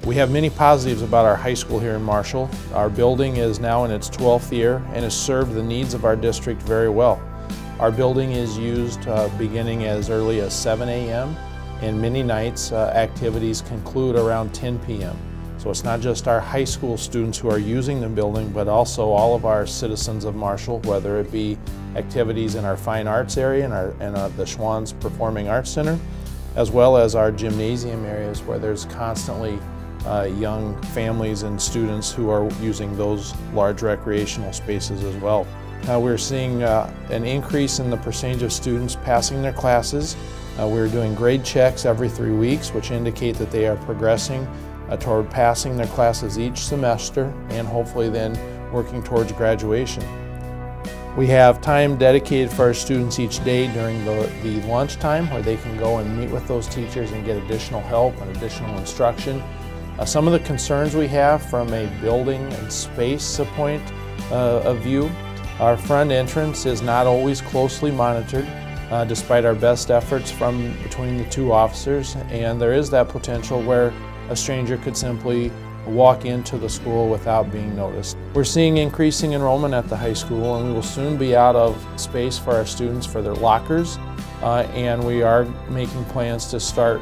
We have many positives about our high school here in Marshall. Our building is now in its 12th year and has served the needs of our district very well. Our building is used beginning as early as 7 a.m. and many nights activities conclude around 10 p.m. So it's not just our high school students who are using the building, but also all of our citizens of Marshall, whether it be activities in our fine arts area and the Schwann's Performing Arts Center, as well as our gymnasium areas where there's constantly young families and students who are using those large recreational spaces as well. We're seeing an increase in the percentage of students passing their classes. We're doing grade checks every 3 weeks, which indicate that they are progressing toward passing their classes each semester and hopefully then working towards graduation. We have time dedicated for our students each day during the lunch time where they can go and meet with those teachers and get additional help and additional instruction. Some of the concerns we have from a building and space point of view, our front entrance is not always closely monitored despite our best efforts from between the two officers, and there is that potential where a stranger could simply walk into the school without being noticed. We're seeing increasing enrollment at the high school, and we will soon be out of space for our students for their lockers, and we are making plans to start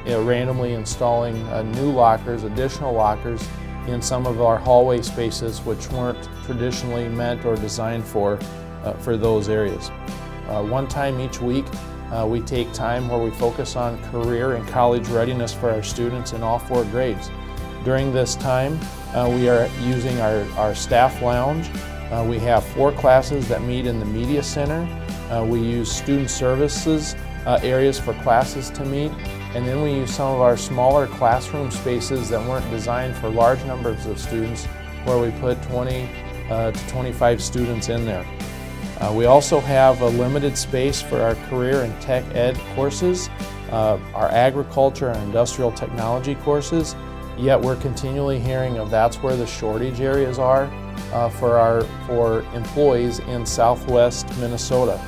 randomly installing new lockers, additional lockers in some of our hallway spaces which weren't traditionally meant or designed for those areas. One time each week we take time where we focus on career and college readiness for our students in all 4 grades. During this time we are using our staff lounge. We have 4 classes that meet in the media center. We use student services areas for classes to meet, and then we use some of our smaller classroom spaces that weren't designed for large numbers of students where we put 20 to 25 students in there. We also have a limited space for our career and tech ed courses, our agriculture and industrial technology courses, yet we're continually hearing of that's where the shortage areas are for employees in southwest Minnesota.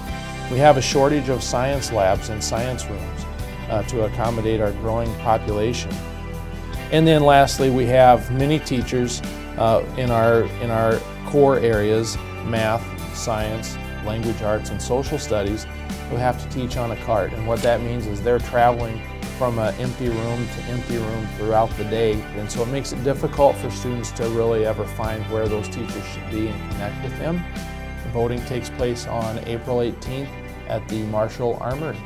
We have a shortage of science labs and science rooms to accommodate our growing population. And then lastly, we have many teachers in our core areas, math, science, language arts, and social studies, who have to teach on a cart. And what that means is they're traveling from empty room to empty room throughout the day, and so it makes it difficult for students to really ever find where those teachers should be and connect with them. The voting takes place on April 18th at the Marshall Armory.